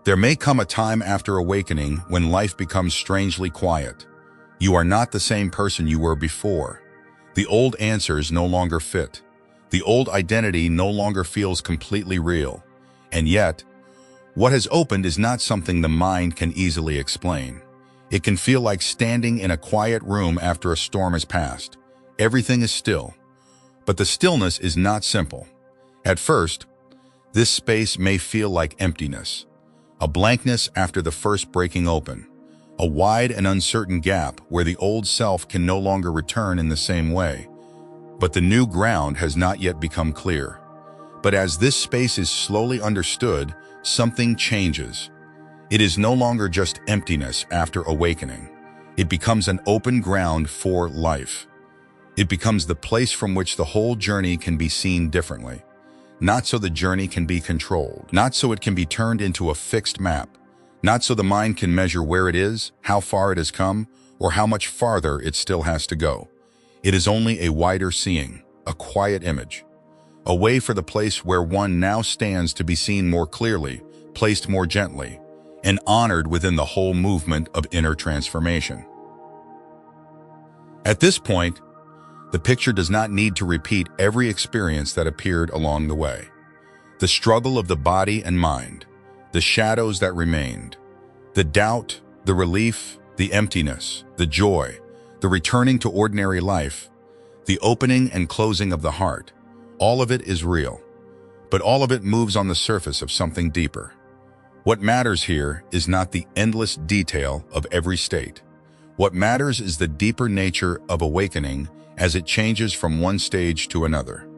There may come a time after awakening when life becomes strangely quiet. You are not the same person you were before. The old answers no longer fit. The old identity no longer feels completely real. And yet, what has opened is not something the mind can easily explain. It can feel like standing in a quiet room after a storm has passed. Everything is still. But the stillness is not simple. At first, this space may feel like emptiness, a blankness after the first breaking open, a wide and uncertain gap where the old self can no longer return in the same way. But the new ground has not yet become clear. But as this space is slowly understood, something changes. It is no longer just emptiness after awakening. It becomes an open ground for life. It becomes the place from which the whole journey can be seen differently. Not so the journey can be controlled, not so it can be turned into a fixed map, not so the mind can measure where it is, how far it has come, or how much farther it still has to go. It is only a wider seeing, a quiet image, a way for the place where one now stands to be seen more clearly, placed more gently, and honored within the whole movement of inner transformation. At this point, the picture does not need to repeat every experience that appeared along the way. The struggle of the body and mind, the shadows that remained, the doubt, the relief, the emptiness, the joy, the returning to ordinary life, the opening and closing of the heart, all of it is real. But all of it moves on the surface of something deeper. What matters here is not the endless detail of every state. What matters is the deeper nature of awakening as it changes from one stage to another.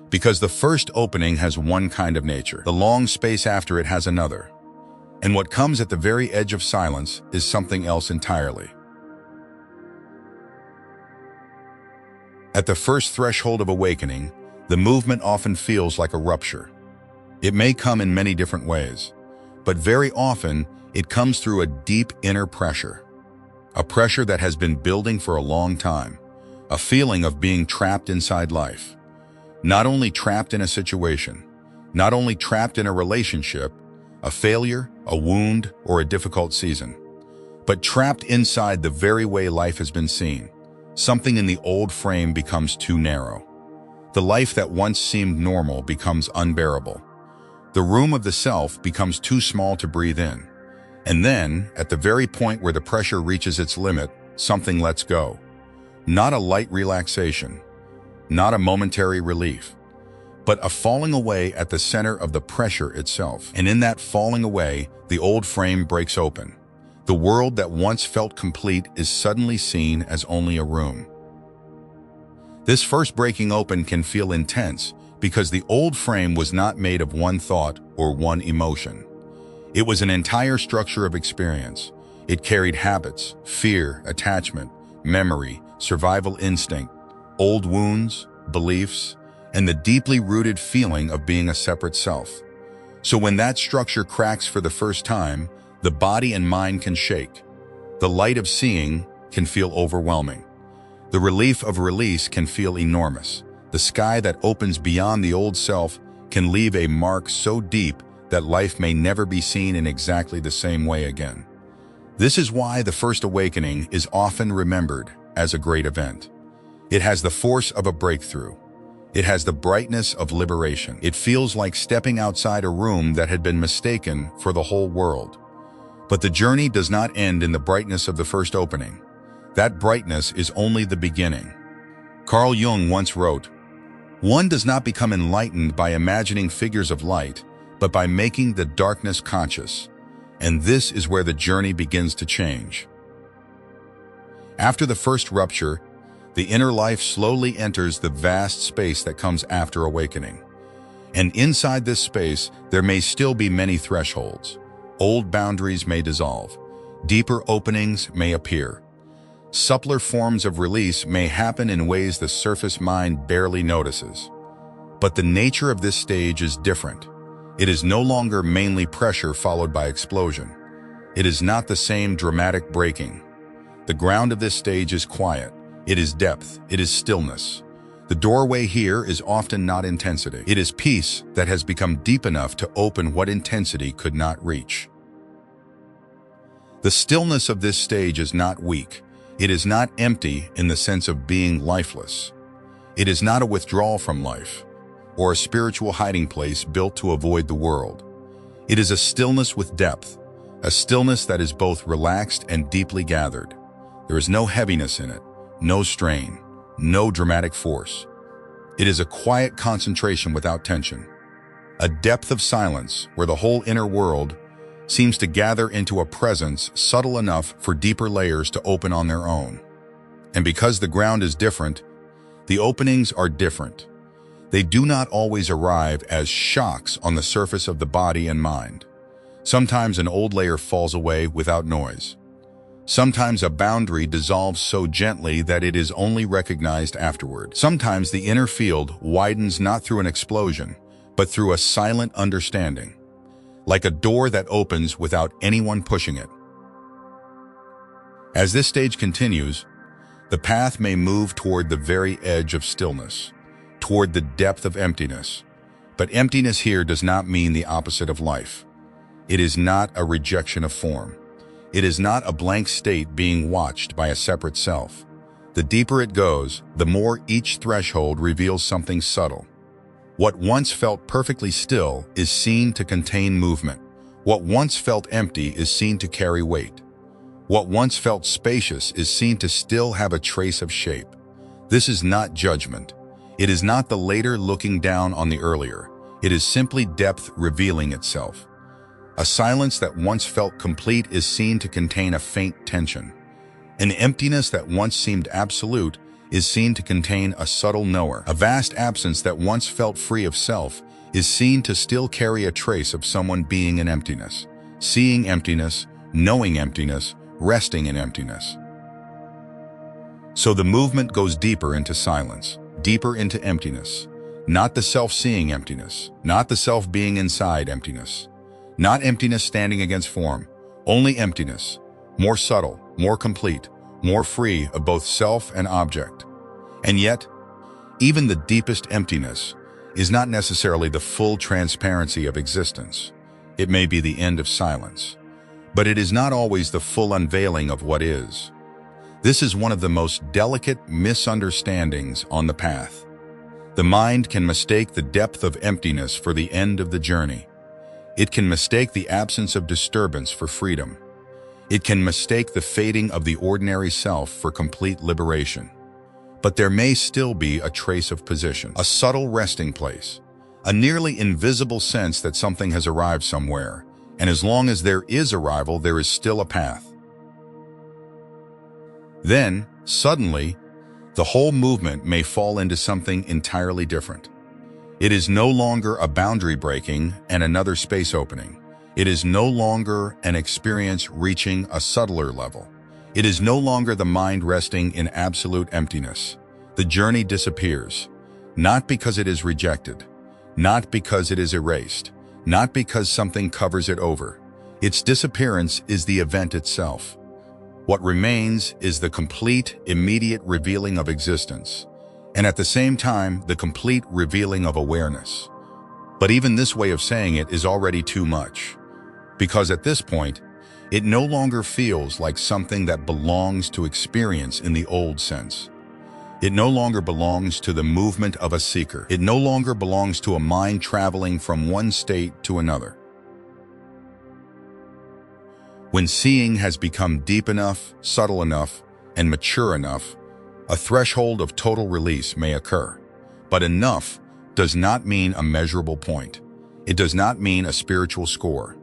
Because the first opening has one kind of nature, the long space after it has another. And what comes at the very edge of silence is something else entirely. At the first threshold of awakening, the movement often feels like a rupture. It may come in many different ways, but very often it comes through a deep inner pressure. A pressure that has been building for a long time. A feeling of being trapped inside life. Not only trapped in a situation, not only trapped in a relationship, a failure, a wound, or a difficult season, but trapped inside the very way life has been seen. Something in the old frame becomes too narrow. The life that once seemed normal becomes unbearable. The room of the self becomes too small to breathe in. And then, at the very point where the pressure reaches its limit, something lets go. Not a light relaxation, not a momentary relief, but a falling away at the center of the pressure itself. And in that falling away, the old frame breaks open. The world that once felt complete is suddenly seen as only a room. This first breaking open can feel intense because the old frame was not made of one thought or one emotion. It was an entire structure of experience. It carried habits, fear, attachment, memory, survival instinct, old wounds, beliefs, and the deeply rooted feeling of being a separate self. So when that structure cracks for the first time, the body and mind can shake. The light of seeing can feel overwhelming. The relief of release can feel enormous. The sky that opens beyond the old self can leave a mark so deep that life may never be seen in exactly the same way again. This is why the first awakening is often remembered as a great event. It has the force of a breakthrough. It has the brightness of liberation. It feels like stepping outside a room that had been mistaken for the whole world. But the journey does not end in the brightness of the first opening. That brightness is only the beginning. Carl Jung once wrote, "One does not become enlightened by imagining figures of light, but by making the darkness conscious. And this is where the journey begins to change." After the first rupture, the inner life slowly enters the vast space that comes after awakening. And inside this space, there may still be many thresholds. Old boundaries may dissolve. Deeper openings may appear. Subtler forms of release may happen in ways the surface mind barely notices. But the nature of this stage is different. It is no longer mainly pressure followed by explosion. It is not the same dramatic breaking. The ground of this stage is quiet. It is depth. It is stillness. The doorway here is often not intensity. It is peace that has become deep enough to open what intensity could not reach. The stillness of this stage is not weak. It is not empty in the sense of being lifeless. It is not a withdrawal from life, or a spiritual hiding place built to avoid the world. It is a stillness with depth, a stillness that is both relaxed and deeply gathered. There is no heaviness in it, no strain, no dramatic force. It is a quiet concentration without tension, a depth of silence where the whole inner world seems to gather into a presence subtle enough for deeper layers to open on their own. And because the ground is different, the openings are different. They do not always arrive as shocks on the surface of the body and mind. Sometimes an old layer falls away without noise. Sometimes a boundary dissolves so gently that it is only recognized afterward. Sometimes the inner field widens not through an explosion, but through a silent understanding, like a door that opens without anyone pushing it. As this stage continues, the path may move toward the very edge of stillness, toward the depth of emptiness. But emptiness here does not mean the opposite of life. It is not a rejection of form. It is not a blank state being watched by a separate self. The deeper it goes, the more each threshold reveals something subtle. What once felt perfectly still is seen to contain movement. What once felt empty is seen to carry weight. What once felt spacious is seen to still have a trace of shape. This is not judgment. It is not the later looking down on the earlier. It is simply depth revealing itself. A silence that once felt complete is seen to contain a faint tension. An emptiness that once seemed absolute is seen to contain a subtle knower. A vast absence that once felt free of self is seen to still carry a trace of someone being in emptiness, seeing emptiness, knowing emptiness, resting in emptiness. So the movement goes deeper into silence, deeper into emptiness. Not the self-seeing emptiness, not the self being inside emptiness. Not emptiness standing against form, only emptiness, more subtle, more complete, more free of both self and object. And yet, even the deepest emptiness is not necessarily the full transparency of existence. It may be the end of silence, but it is not always the full unveiling of what is. This is one of the most delicate misunderstandings on the path. The mind can mistake the depth of emptiness for the end of the journey. It can mistake the absence of disturbance for freedom. It can mistake the fading of the ordinary self for complete liberation. But there may still be a trace of position, a subtle resting place, a nearly invisible sense that something has arrived somewhere, and as long as there is arrival, there is still a path. Then, suddenly, the whole movement may fall into something entirely different. It is no longer a boundary breaking and another space opening. It is no longer an experience reaching a subtler level. It is no longer the mind resting in absolute emptiness. The journey disappears, not because it is rejected, not because it is erased, not because something covers it over. Its disappearance is the event itself. What remains is the complete, immediate revealing of existence, and at the same time, the complete revealing of awareness. But even this way of saying it is already too much, because at this point, it no longer feels like something that belongs to experience in the old sense. It no longer belongs to the movement of a seeker. It no longer belongs to a mind traveling from one state to another. When seeing has become deep enough, subtle enough, and mature enough, a threshold of total release may occur. But enough does not mean a measurable point. It does not mean a spiritual score.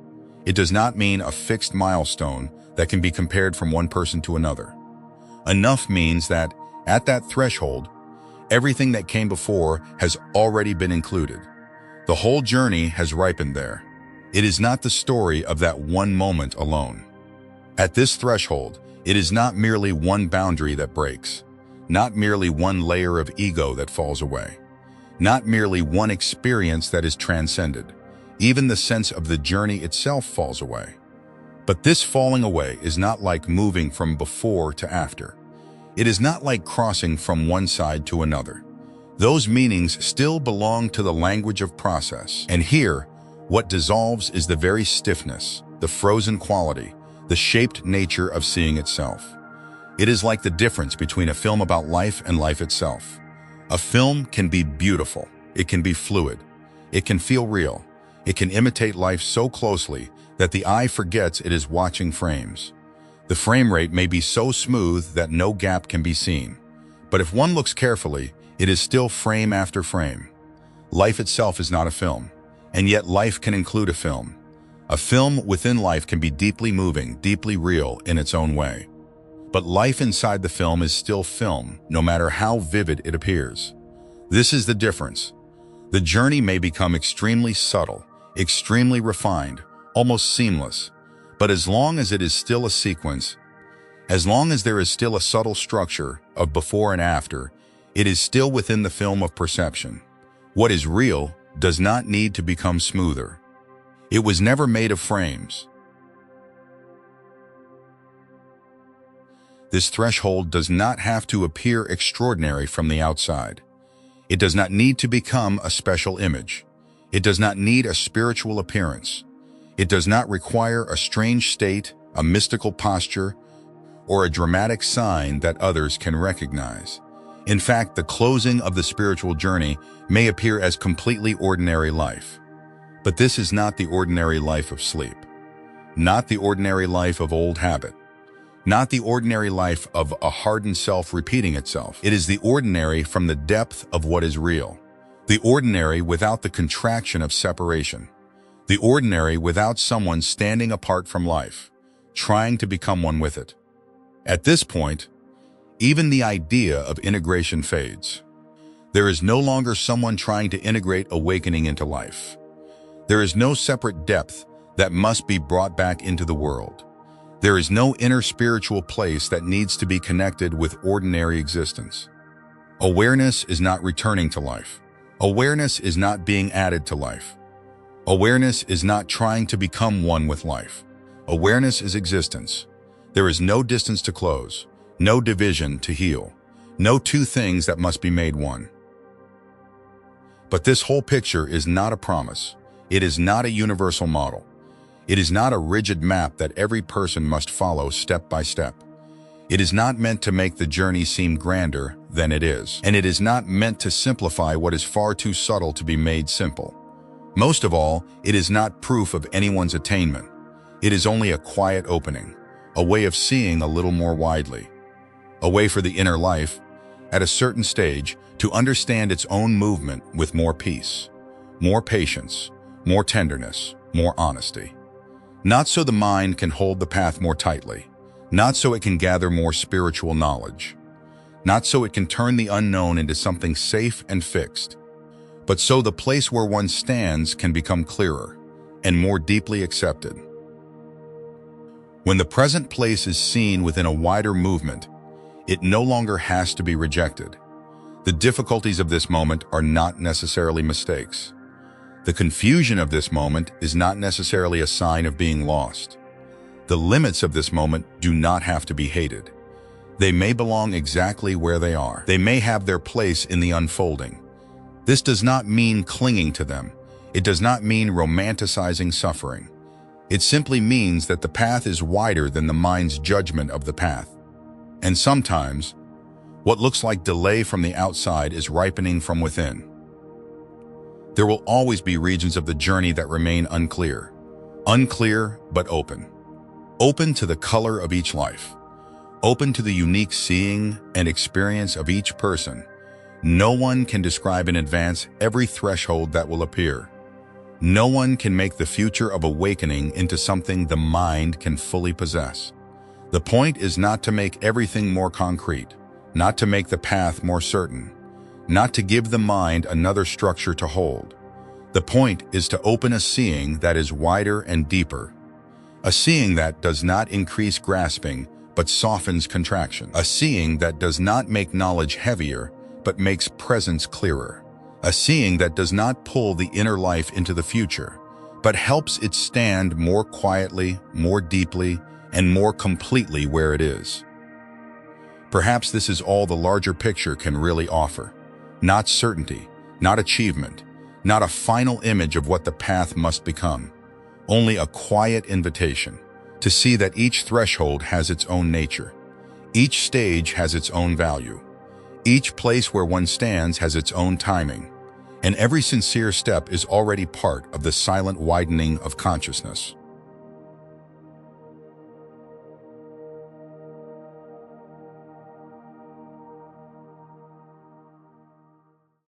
It does not mean a fixed milestone that can be compared from one person to another. Enough means that, at that threshold, everything that came before has already been included. The whole journey has ripened there. It is not the story of that one moment alone. At this threshold, it is not merely one boundary that breaks, not merely one layer of ego that falls away, not merely one experience that is transcended. Even the sense of the journey itself falls away. But this falling away is not like moving from before to after. It is not like crossing from one side to another. Those meanings still belong to the language of process. And here, what dissolves is the very stiffness, the frozen quality, the shaped nature of seeing itself. It is like the difference between a film about life and life itself. A film can be beautiful, it can be fluid, it can feel real, it can imitate life so closely that the eye forgets it is watching frames. The frame rate may be so smooth that no gap can be seen, but if one looks carefully, it is still frame after frame. Life itself is not a film, and yet life can include a film. A film within life can be deeply moving, deeply real in its own way. But life inside the film is still film, no matter how vivid it appears. This is the difference. The journey may become extremely subtle, extremely refined, almost seamless, but as long as it is still a sequence, as long as there is still a subtle structure of before and after, it is still within the film of perception. What is real does not need to become smoother. It was never made of frames. This threshold does not have to appear extraordinary from the outside. It does not need to become a special image. It does not need a spiritual appearance. It does not require a strange state, a mystical posture, or a dramatic sign that others can recognize. In fact, the closing of the spiritual journey may appear as completely ordinary life. But this is not the ordinary life of sleep, not the ordinary life of old habit, not the ordinary life of a hardened self repeating itself. It is the ordinary from the depth of what is real, the ordinary without the contraction of separation, the ordinary without someone standing apart from life, trying to become one with it. At this point, even the idea of integration fades. There is no longer someone trying to integrate awakening into life. There is no separate depth that must be brought back into the world. There is no inner spiritual place that needs to be connected with ordinary existence. Awareness is not returning to life. Awareness is not being added to life. Awareness is not trying to become one with life. Awareness is existence. There is no distance to close, no division to heal, no two things that must be made one. But this whole picture is not a promise. It is not a universal model. It is not a rigid map that every person must follow step by step. It is not meant to make the journey seem grander than it is, and it is not meant to simplify what is far too subtle to be made simple. Most of all, it is not proof of anyone's attainment. It is only a quiet opening, a way of seeing a little more widely, a way for the inner life, at a certain stage, to understand its own movement with more peace, more patience, more tenderness, more honesty. Not so the mind can hold the path more tightly, not so it can gather more spiritual knowledge, not so it can turn the unknown into something safe and fixed, but so the place where one stands can become clearer and more deeply accepted. When the present place is seen within a wider movement, it no longer has to be rejected. The difficulties of this moment are not necessarily mistakes. The confusion of this moment is not necessarily a sign of being lost. The limits of this moment do not have to be hated. They may belong exactly where they are. They may have their place in the unfolding. This does not mean clinging to them. It does not mean romanticizing suffering. It simply means that the path is wider than the mind's judgment of the path. And sometimes, what looks like delay from the outside is ripening from within. There will always be regions of the journey that remain unclear. Unclear, but open. Open to the color of each life. Open to the unique seeing and experience of each person. No one can describe in advance every threshold that will appear. No one can make the future of awakening into something the mind can fully possess. The point is not to make everything more concrete, not to make the path more certain, not to give the mind another structure to hold. The point is to open a seeing that is wider and deeper, a seeing that does not increase grasping but softens contraction, a seeing that does not make knowledge heavier but makes presence clearer, a seeing that does not pull the inner life into the future but helps it stand more quietly, more deeply, and more completely where it is. Perhaps this is all the larger picture can really offer. Not certainty, not achievement, not a final image of what the path must become. Only a quiet invitation to see that each threshold has its own nature. Each stage has its own value. Each place where one stands has its own timing. And every sincere step is already part of the silent widening of consciousness.